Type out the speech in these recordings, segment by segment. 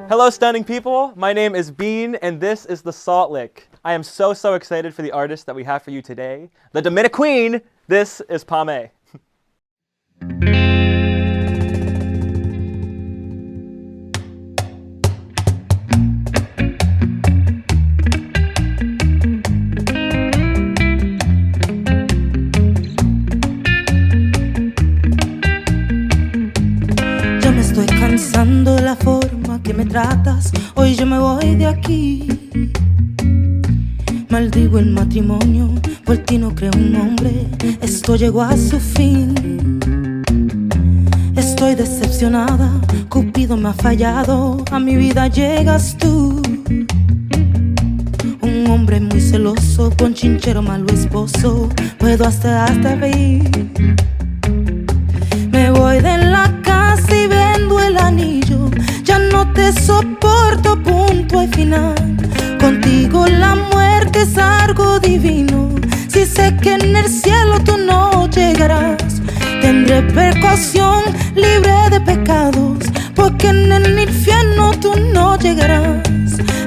Hello, stunning people. My name is Beane, and this is the Salt Lick. I am so excited for the artist that we have for you today. The Dominican Queen, this is PAMÉ. Estoy cansando de la forma que me tratas. Hoy yo me voy de aquí. Maldigo el matrimonio, por ti no creo un hombre. Esto llegó a su fin. Estoy decepcionada, Cupido me ha fallado. A mi vida llegas tú. Un hombre muy celoso, conchinchero, malo esposo. Puedo hasta reír. Me voy de la casa y vendo el anillo. Ya no te soporto, punto y final. Contigo la muerte es algo divino. Si sé que en el cielo tú no llegarás, tendré precaución, libre de pecados, porque en el infierno tú no llegarás.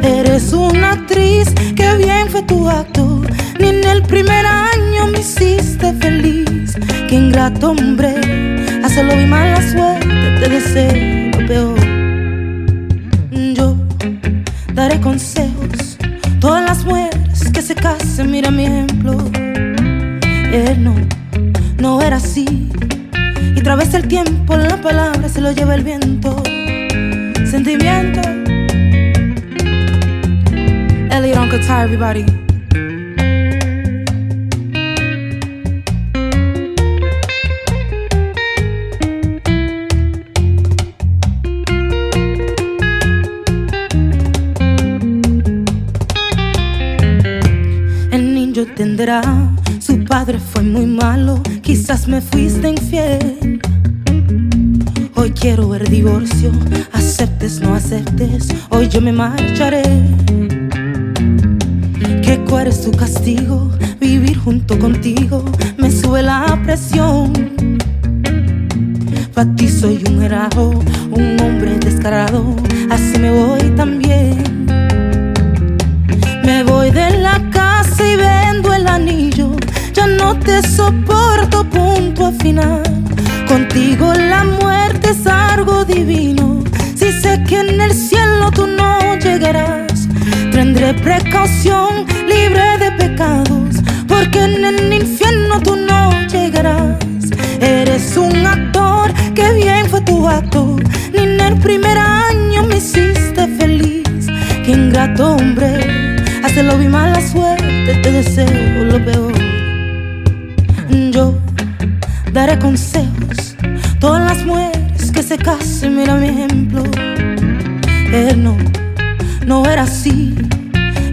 Eres una actriz, que bien fue tu acto. Ni en el primer año me hiciste feliz. Qué ingrato hombre, hacerlo vi mala suerte, te deseo lo peor. Yo daré consejos, todas las mujeres que se casen, mira mi ejemplo. Él no era así, y través del tiempo la palabra se lo lleva el viento. Sentimiento. Elliott on guitar, everybody. Entenderá, su padre fue muy malo, quizás me fuiste infiel. Hoy quiero ver divorcio, aceptes, no aceptes, hoy yo me marcharé. Que cuál es tu castigo, vivir junto contigo, me sube la presión. Pa' ti soy un herajo, un hombre descarado, así me voy también. Me voy de la casa y vendo el anillo. Ya no te soporto, punto final. Contigo la muerte es algo divino. Si sé que en el cielo tú no llegarás, tendré precaución, libre de pecados, porque en el infierno tú no llegarás. Eres un actor, que bien fue tu acto. Ni en el primer año me hiciste feliz. Qué ingrato hombre, hacerlo vi mala suerte, te deseo lo peor. Yo daré consejos, todas las mujeres que se casen, mira mi ejemplo. Él no era así,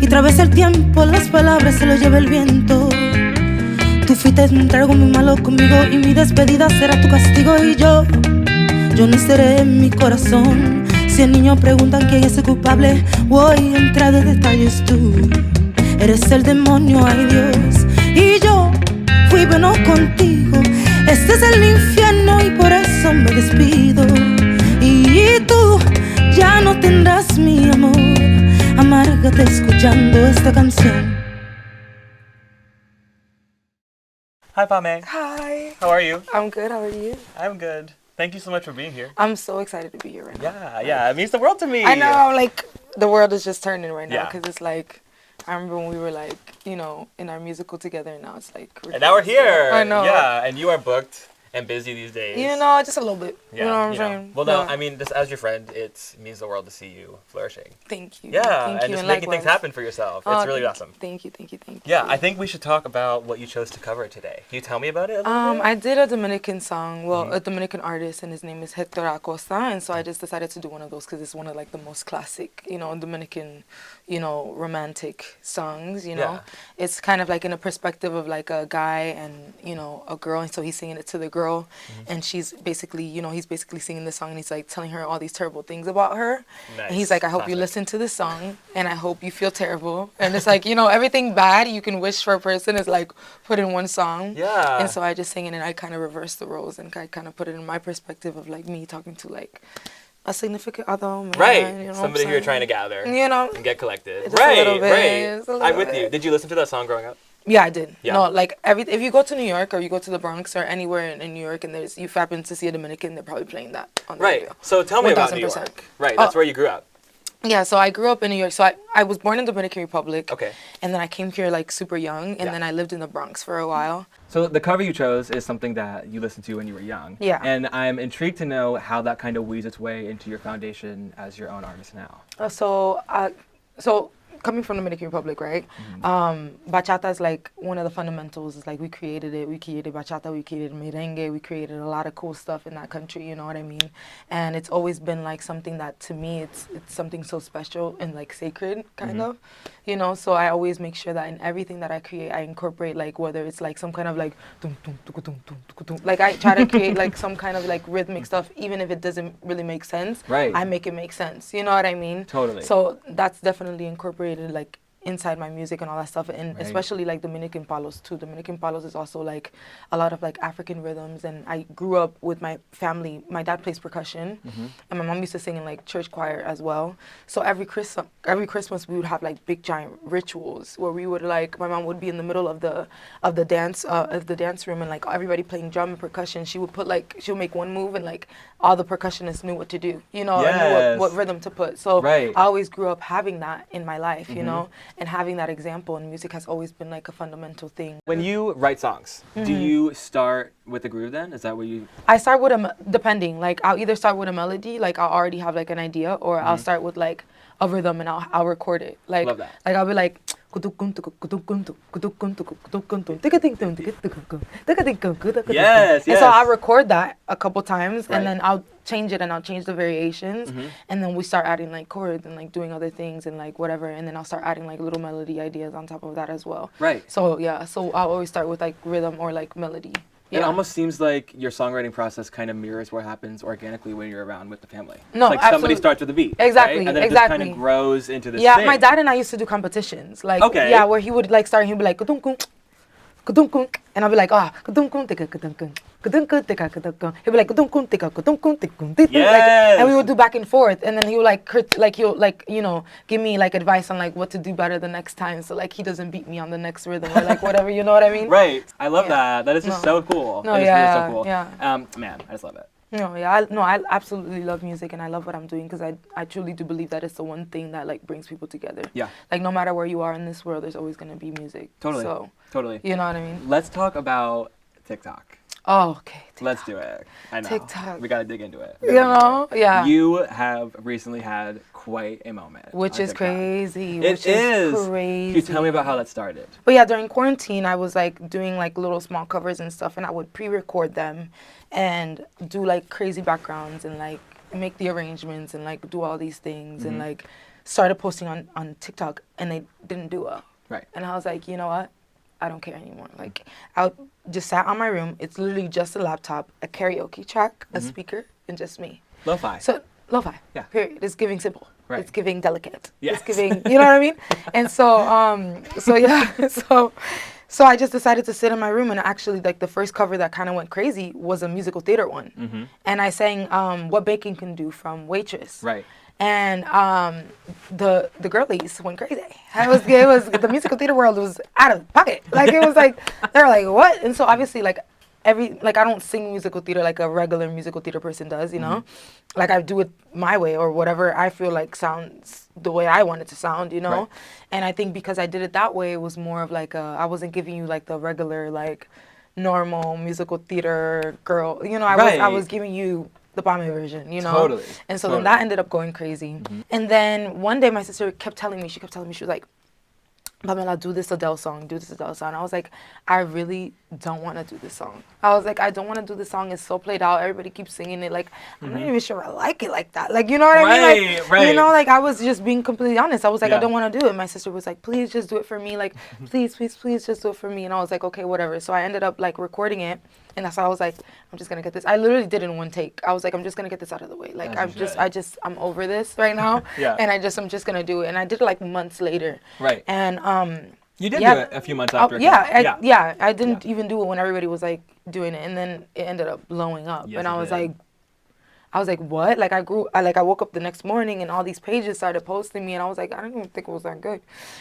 y través el tiempo las palabras se lo lleva el viento. Tú fuiste un trago muy malo conmigo, y mi despedida será tu castigo. Y yo no seré en mi corazón. Si el niño pregunta quién es el culpable, voy a entrar de detalles. Tú eres el demonio, ay Dios, y yo fui bueno contigo. Este es el infierno y por eso me despido. Y tú ya no tendrás mi amor. Amárgate escuchando esta canción. Hi, PAMÉ. Hi. How are you? I'm good. How are you? I'm good. Thank you so much for being here. I'm so excited to be here right now. Yeah, it means the world to me. I know, like, the world is just turning right now Yeah. because it's like, I remember when we were like, you know, in our musical together, and now it's like. And now we're here. I know. Yeah, and you are booked and busy these days. You know, just a little bit. Yeah, you know what I'm saying? Well, no, Yeah. I mean, just as your friend, it means the world to see you flourishing. Thank you. Yeah, Thank and you. just making things likewise. happen for yourself. It's really awesome. Thank you. Yeah, I think we should talk about what you chose to cover today. Can you tell me about it a little bit? I did a Dominican song, a Dominican artist, and his name is Héctor Acosta, and so I just decided to do one of those because it's one of like the most classic, you know, Dominican, you know, romantic songs, you know. Yeah. It's kind of like in a perspective of like a guy and, you know, a girl, and so he's singing it to the girl, and she's basically, you know, he's basically singing the song, and he's like telling her all these terrible things about her. Nice. And he's like, I hope you listen to this song, and I hope you feel terrible. And it's like, you know, everything bad you can wish for a person is like put in one song. Yeah. And so I just sang it, and I kind of reversed the roles, and I kind of put it in my perspective of like me talking to like, A significant other, man. Right. You know Somebody who you're trying to gather. You know. And get collected. Just a little bit, just a I'm little with you. bit. Did you listen to that song growing up? Yeah, I did. Yeah. No, like if you go to New York or you go to the Bronx or anywhere in New York and you happen to see a Dominican, they're probably playing that on the radio. So tell me about New 1000%. York. Right, that's where you grew up. Yeah, so I grew up in New York. So I was born in Dominican Republic. Okay. And then I came here like super young, and then I lived in the Bronx for a while. So the cover you chose is something that you listened to when you were young. Yeah. And I'm intrigued to know how that kind of weaves its way into your foundation as your own artist now. So coming from Dominican Republic, right? Bachata is like one of the fundamentals. It's like we created it. We created bachata. We created merengue. We created a lot of cool stuff in that country. You know what I mean? And it's always been like something that to me it's something so special and like sacred kind of, you know. So I always make sure that in everything that I create, I incorporate like whether it's like some kind of like like I try to create like some kind of like rhythmic stuff, even if it doesn't really make sense. Right. I make it make sense. You know what I mean? Totally. So that's definitely incorporated like inside my music and all that stuff, and especially like Dominican palos too. Dominican palos is also like a lot of like African rhythms, and I grew up with my family. My dad plays percussion, and my mom used to sing in like church choir as well. So every Christmas we would have like big giant rituals where we would like my mom would be in the middle of the dance room, and like everybody playing drum and percussion. She would put like she'll make one move, and like all the percussionists knew what to do, you know, and knew what rhythm to put. So I always grew up having that in my life, you know. And having that example in music has always been like a fundamental thing. When you write songs, do you start with a groove then? Is that what you... I start with depending. Like I'll either start with a melody, like I'll already have like an idea, or I'll start with like a rhythm and I'll record it. Like, love that. Like I'll be like... Yes. And so I'll record that a couple times, and then I'll change it and I'll change the variations, and then we start adding like chords and like doing other things and like whatever, and then I'll start adding like little melody ideas on top of that as well. Right. So yeah, so I'll always start with like rhythm or like melody. Yeah. It almost seems like your songwriting process kind of mirrors what happens organically when you're around with the family. No, it's like somebody starts with a beat. Exactly, right? And then it just kind of grows into this thing. My dad and I used to do competitions. Like, where he would like start and he'd be like, and I'll be like, he'd be like, and we would do back and forth, and then he would he'll you know, give me like advice on like what to do better the next time, so like he doesn't beat me on the next rhythm or like whatever, you know what I mean? Right. I love that. That is just so cool. No, really so cool. Yeah. Man, I just love it. I absolutely love music, and I love what I'm doing because I truly do believe that it's the one thing that like brings people together. Yeah. Like no matter where you are in this world, there's always gonna be music. Totally. So, totally. You know what I mean? Let's talk about TikTok. Oh, okay. TikTok. Let's do it. I know. TikTok. We gotta dig into it. You know? Yeah. You have recently had quite a moment. Which is crazy. It is crazy. Can you tell me about how that started? But yeah, during quarantine, I was like doing like little small covers and stuff, and I would pre-record them and do like crazy backgrounds and like make the arrangements and like do all these things and like started posting on TikTok, and they didn't do well. Right. And I was like, you know what? I don't care anymore. Like, I just sat on my room. It's literally just a laptop, a karaoke track, a speaker, and just me. Lo-fi. So, lo-fi. Yeah. Period. It's giving simple. Right. It's giving delicate. Yeah. It's giving, you know what I mean? And so, so I just decided to sit in my room, and actually, like, the first cover that kind of went crazy was a musical theater one. And I sang What Bacon Can Do from Waitress. Right. And the girlies went crazy. It was the musical theater world was out of pocket. Like it was like they were like, what? And so obviously like I don't sing musical theater like a regular musical theater person does, you know? Like I do it my way or whatever I feel like sounds the way I want it to sound, you know? Right. And I think because I did it that way, it was more of like I wasn't giving you like the regular like normal musical theater girl, you know? I was giving you the PAMÉ version, you know? Totally. And so then that ended up going crazy. And then one day my sister kept telling me, she was like, Pamela, do this Adele song. I was like, I really don't want to do this song. I was like, I don't want to do this song. It's so played out. Everybody keeps singing it. Like, I'm not even sure I like it like that. Like, you know what I mean? Like, you know, like I was just being completely honest. I was like, I don't want to do it. My sister was like, please just do it for me. Like, please just do it for me. And I was like, okay, whatever. So I ended up like recording it. And that's how I was like, I'm just going to get this. I literally did it in one take. I was like, I'm just going to get this out of the way. Like, I'm over this right now. And I'm just going to do it. And I did it like months later. Right. And, you did do it a few months after. I didn't even do it when everybody was like doing it. And then it ended up blowing up. And I was like, I was like, what? Like I woke up the next morning and all these pages started posting me, and I was like, I don't even think it was that good.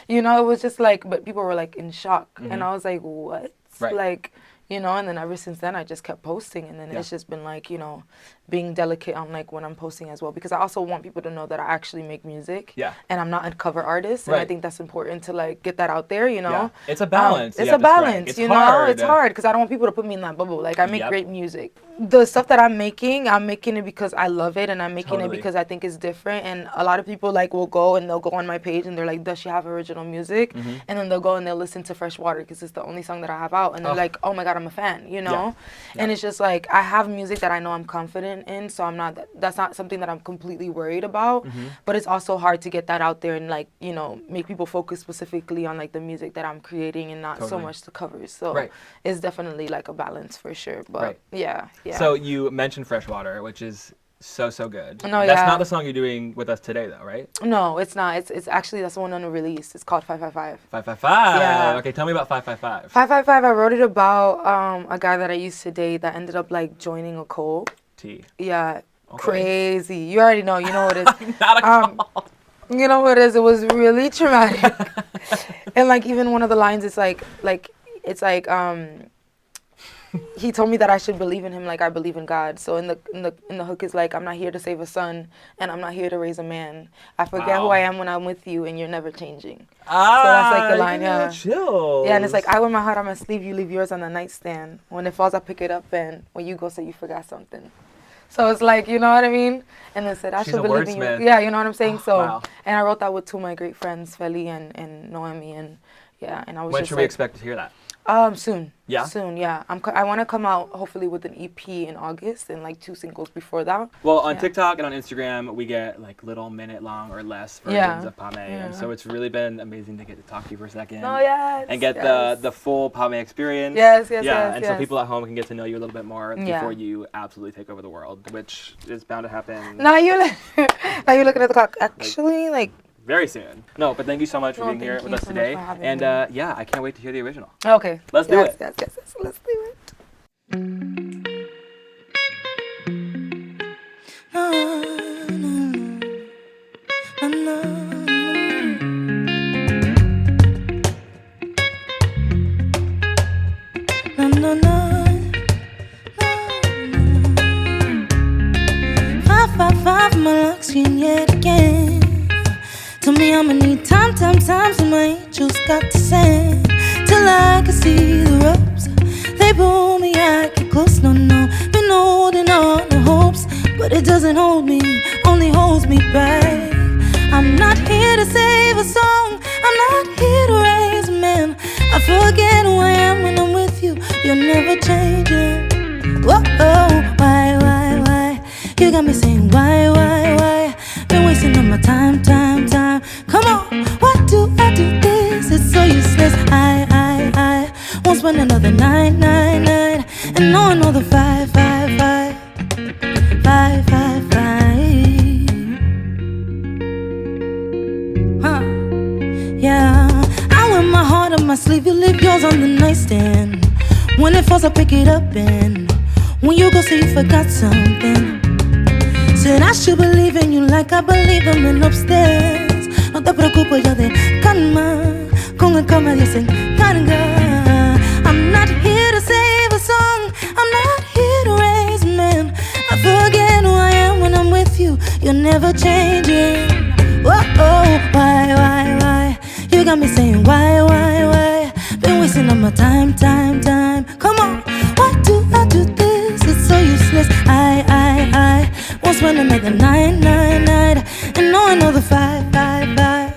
You know, it was just like, but people were like in shock. And I was like, what? Right. Like, you know, and then ever since then I just kept posting, and then it's just been like, you know, being delicate on like when I'm posting as well, because I also want people to know that I actually make music and I'm not a cover artist, and I think that's important to like get that out there, you know. It's a balance. It's a balance, you know. It's hard because I don't want people to put me in that bubble. Like I make great music. The stuff that I'm making it because I love it, and I'm making it because I think it's different. And a lot of people like will go and they'll go on my page and they're like, does she have original music? And then they'll go and they'll listen to Freshwater because it's the only song that I have out, and they're like, oh my God, I'm a fan, you know. And it's just like, I have music that I know I'm confident in, so I'm not, that's not something that I'm completely worried about. But it's also hard to get that out there and like, you know, make people focus specifically on like the music that I'm creating and not so much the covers. So it's definitely like a balance for sure. But yeah. So you mentioned Freshwater, which is so good. No, that's not the song you're doing with us today though, right? No, it's not. It's actually, that's the one unreleased. It's called 555. 555. Yeah. Okay, tell me about 555. 555, I wrote it about a guy that I used to date that ended up like joining a cult. Yeah. Okay. Crazy. You already know. You know what it is. Not a cult. You know what it is. It was really traumatic. And like even one of the lines is like he told me that I should believe in him like I believe in God. So in the hook is like, I'm not here to save a son, and I'm not here to raise a man. I forget who I am when I'm with you, and you're never changing. So that's like the line, Chills. Yeah, and it's like, I wear my heart on my sleeve, you leave yours on the nightstand. When it falls, I pick it up, and when you go, say you forgot something. So it's like, you know what I mean? And then said, I should believe in you. Yeah, you know what I'm saying? So, and I wrote that with two of my great friends, Feli and Noemi, and yeah, and I was when just should like, we expect to hear that? Soon. Yeah? Soon, yeah. I want to come out hopefully with an EP in August and like 2 singles before that. Well, on TikTok and on Instagram, we get like little minute long or less versions of PAMÉ. And so it's really been amazing to get to talk to you for a second. Oh, yes. And get the full PAMÉ experience. Yes. So people at home can get to know you a little bit more before you absolutely take over the world, which is bound to happen. Now you're looking at the clock. Actually, like very soon. No, but thank you so much for being here with us today. And yeah, I can't wait to hear the original. Okay. Let's do it. Yes. Let's do it. Five, my luck's in yet again. Tell me I'ma need time, so my angels got to send till I can see the ropes. They pull me, I get close, no, been holding on to hopes, but it doesn't hold me, only holds me back. I'm not here to save a song, I'm not here to raise a man. I forget who I am when I'm with you, you're never changing. Whoa, why? You got me saying why? Been wasting all my time. Come on, why do I do this? It's so useless. I won't spend another night. And no, I know the 555. Yeah, I wear my heart on my sleeve. You leave yours on the nightstand. When it falls, I pick it up, and when you go, say you forgot something. Said I should believe in you like I believe I'm in upstairs. No te preocupes, yo de calma, con el calma Dios se encarga. I'm not here to save a song, I'm not here to raise a man. I forget who I am when I'm with you, you're never changing. Why? You got me saying why? Been wasting all my time. Come on, why do I do this? It's so useless. I won't spend another night. And no, I know the 555.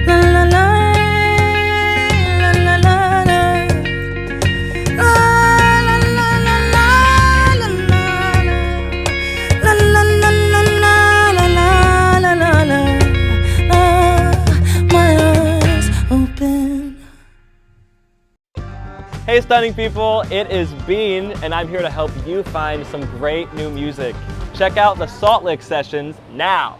La la la. Hey stunning people, it is Beane, and I'm here to help you find some great new music. Check out the Salt Lick sessions now.